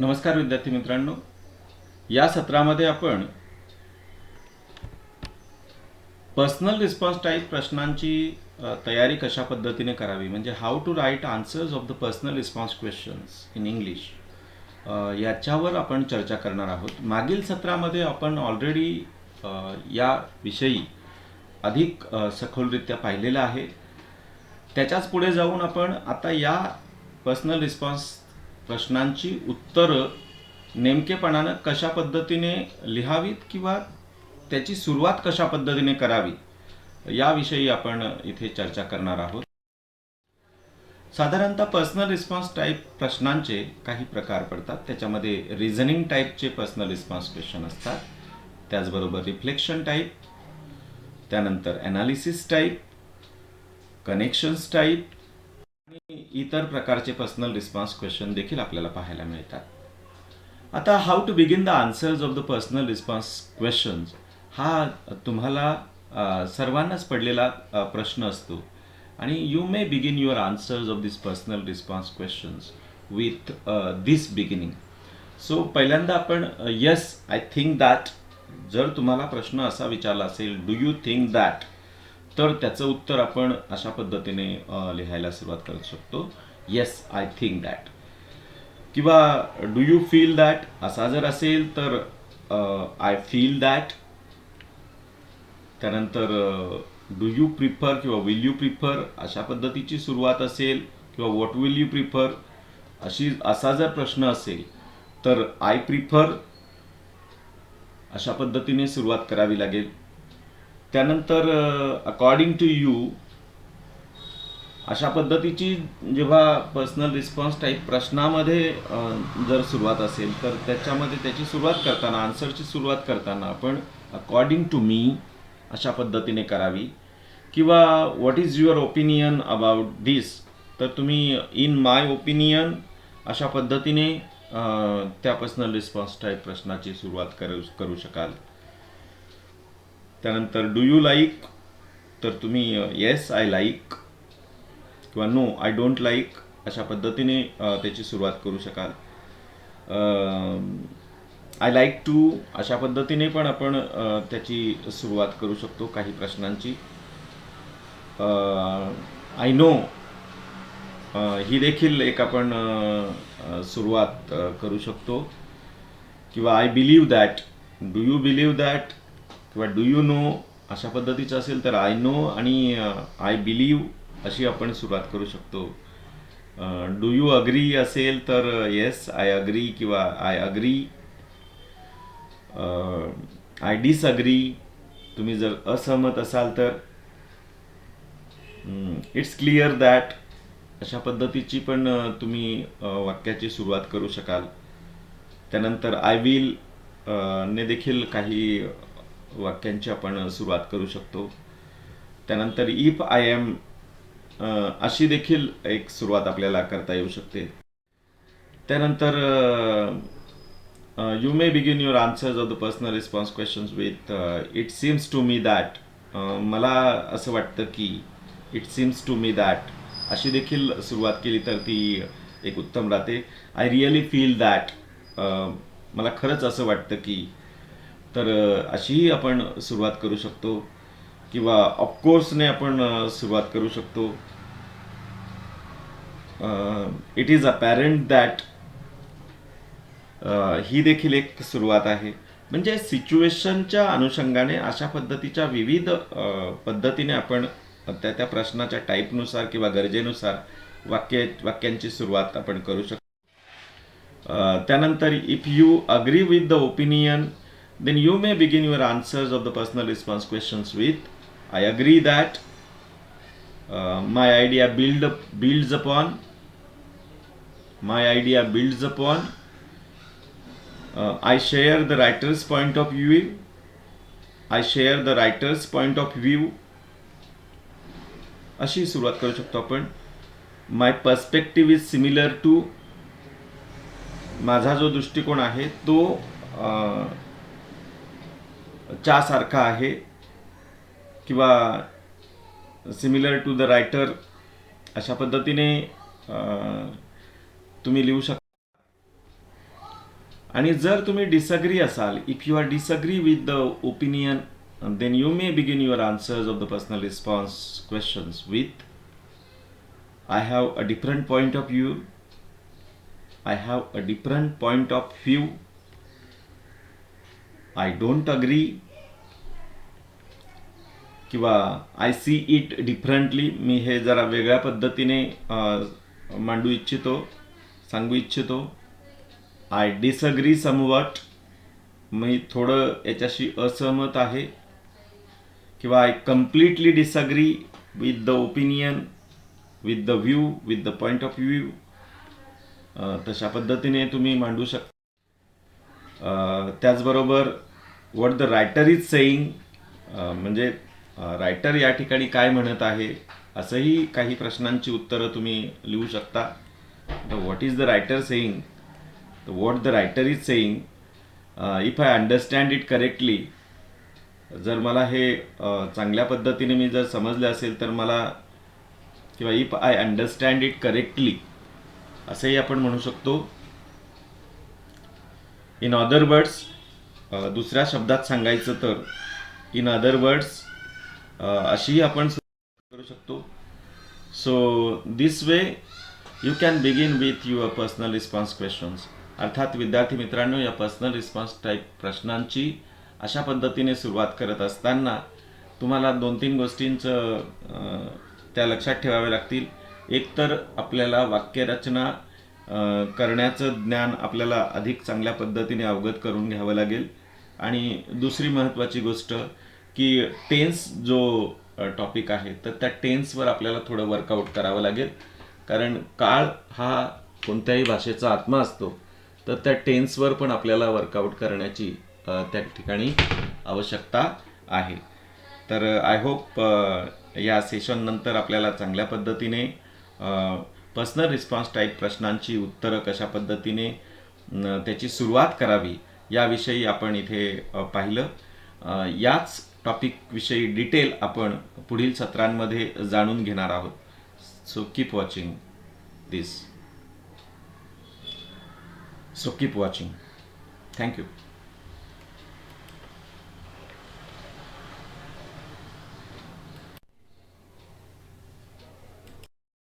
नमस्कार विद्यार्थी मित्रांनो, या सत्रामध्ये आपण पर्सनल रिस्पॉन्स टाईप प्रश्नांची तयारी कशा पद्धतीने करावी, म्हणजे how to write answers of the personal response questions in English याच्यावर आपण चर्चा करणार आहोत. मागील सत्रामध्ये आपण ऑलरेडी या विषयी अधिक सखोलरित्या पाहिलेलं आहे. त्याच्याच पुढे जाऊन आपण आता या पर्सनल रिस्पॉन्स प्रश्नांची उत्तरं नेमकेपणानं कशा पद्धतीने लिहावीत किंवा त्याची सुरुवात कशा पद्धतीने करावी याविषयी आपण इथे चर्चा करणार आहोत. साधारणतः पर्सनल रिस्पॉन्स टाईप प्रश्नांचे काही प्रकार पडतात. त्याच्यामध्ये रिझनिंग टाईपचे पर्सनल रिस्पॉन्स क्वेश्चन असतात, त्याचबरोबर रिफ्लेक्शन टाईप, त्यानंतर ॲनालिसिस टाईप, कनेक्शन्स टाईप आणि इतर प्रकारचे पर्सनल रिस्पॉन्स क्वेश्चन देखील आपल्याला पाहायला मिळतात. आता how to begin the answers of the personal response questions हा तुम्हाला सर्वांनाच पडलेला प्रश्न असतो आणि you may begin your answers of this personal response questions with this beginning. So पहिल्यांदा आपण येस आय थिंक दॅट, जर तुम्हाला प्रश्न असा विचारला असेल डू यू थिंक दॅट, तर त्याचं उत्तर आपण अशा पद्धतीने लिहायला सुरुवात करू शकतो, येस आय थिंक दॅट. किंवा डू यू फील दॅट असा जर असेल तर आय फील दॅट. त्यानंतर डू यू प्रिफर किंवा विल यू प्रिफर अशा पद्धतीची सुरुवात असेल, किंवा व्हॉट विल यू प्रिफर असा जर प्रश्न असेल तर आय प्रिफर अशा पद्धतीने सुरुवात करावी लागेल. त्यानंतर अकॉर्डिंग टू यू अशा पद्धतीची जेव्हा पर्सनल रिस्पॉन्स टाईप प्रश्नामध्ये जर सुरुवात असेल तर त्याच्यामध्ये त्याची सुरुवात करताना, आन्सरची सुरुवात करताना आपण अकॉर्डिंग टू मी अशा पद्धतीने करावी. किंवा what is your opinion about this, तर तुम्ही इन माय ओपिनियन अशा पद्धतीने त्या पर्सनल रिस्पॉन्स टाईप प्रश्नाची सुरुवात करू शकाल. त्यानंतर डू यू लाईक, तर तुम्ही येस आय लाईक किंवा नो आय डोंट लाईक अशा पद्धतीने त्याची सुरुवात करू शकाल. आय लाईक टू अशा पद्धतीने पण आपण त्याची सुरुवात करू शकतो काही प्रश्नांची. आय नो ही देखील एक आपण सुरुवात करू शकतो. किंवा I believe that, do you believe that किंवा डू यू नो अशा पद्धतीचं असेल तर आय नो आणि आय बिलीव्ह अशी आपण सुरुवात करू शकतो. डू यू अग्री असेल तर येस आय अग्री किंवा आय अग्री. आय डिसअग्री, तुम्ही जर असहमत असाल तर इट्स क्लिअर दॅट अशा पद्धतीची पण तुम्ही वाक्याची सुरुवात करू शकाल. त्यानंतर आय विल ने देखील काही वाक्यांची आपण सुरुवात करू शकतो. त्यानंतर इफ आय एम अशी देखील एक सुरुवात आपल्याला करता येऊ शकते. त्यानंतर you may begin your answers of the personal response questions with it seems to me that, मला असं वाटतं की, it seems to me that अशी देखील सुरुवात केली तर ती एक उत्तम राहते. आय रिअली फील दॅट, मला खरंच असं वाटतं की, तर अशीही आपण सुरुवात करू शकतो. किंवा ऑफकोर्सने आपण सुरुवात करू शकतो. इट इज अपॅरंट दॅट ही देखील एक सुरुवात आहे. म्हणजे सिच्युएशनच्या अनुषंगाने अशा पद्धतीच्या विविध पद्धतीने आपण त्या प्रश्नाच्या टाईपनुसार किंवा गरजेनुसार वाक्यांची सुरुवात आपण करू शकतो. त्यानंतर if you agree with the opinion then you may begin your answers of the personal response questions with I agree that, my idea builds upon, my idea builds upon, I share the writer's point of view, I share the writer's point of view अशी सुरुवात करू शकतो आपण. my perspective is similar to, माझा जो दृष्टिकोन आहे तो च्या सारखा आहे. किंवा सिमिलर टू द रायटर अशा पद्धतीने तुम्ही लिहू शकता. आणि जर तुम्ही डिसअग्री असाल, if you are disagree with the opinion, then you may begin your answers of the personal response questions with I have a different point of view, I have a different point of view, I don't agree, किंवा I see it differently, मी हे जरा वेगळ्या पद्धतीने मांडू इच्छितो, सांगू इच्छितो. आय डिसअग्री समवट, मी थोडं याच्याशी असहमत आहे, किंवा I completely disagree with the opinion, with the view, with the point of view. तशा पद्धतीने तुम्ही मांडू शकता. त्याचबरोबर what the writer is saying, म्हणजे रायटर या ठिकाणी काय म्हणत आहे, असंही काही प्रश्नांची उत्तरं तुम्ही लिहू शकता. What is the writer saying, what the writer is saying, if I understand it correctly, जर मला हे चांगल्या पद्धतीने मी जर समजले असेल तर मला, किंवा if I understand it correctly असंही आपण म्हणू शकतो. इन अदर वर्ड्स, दुसऱ्या शब्दात सांगायचं तर इन अदर वर्ड्स अशीही आपण करू शकतो. So this way you can begin with your personal response questions. अर्थात विद्यार्थी मित्रांनो, या पर्सनल रिस्पॉन्स टाईप प्रश्नांची अशा पद्धतीने सुरुवात करत असताना तुम्हाला 2-3 गोष्टींचं त्या लक्षात ठेवाव्या लागतील. एक तर आपल्याला वाक्यरचना करण्याचं ज्ञान आपल्याला अधिक चांगल्या पद्धतीने अवगत करून घ्यावं लागेल. आणि दुसरी महत्त्वाची गोष्ट की टेन्स जो टॉपिक आहे, तर त्या टेन्सवर आपल्याला थोडं वर्कआउट करावं लागेल. कारण काळ हा कोणत्याही भाषेचा आत्मा असतो, तर त्या टेन्सवर पण आपल्याला वर्कआउट करण्याची त्या ठिकाणी आवश्यकता आहे. तर आय होप या सेशननंतर आपल्याला चांगल्या पद्धतीने पर्सनल रिस्पॉन्स टाईप प्रश्नांची उत्तरं कशा पद्धतीने त्याची सुरुवात करावी याविषयी आपण इथे पाहिलं. याच टॉपिकविषयी डिटेल आपण पुढील सत्रांमध्ये जाणून घेणार आहोत. So keep watching this. So keep watching. Thank you.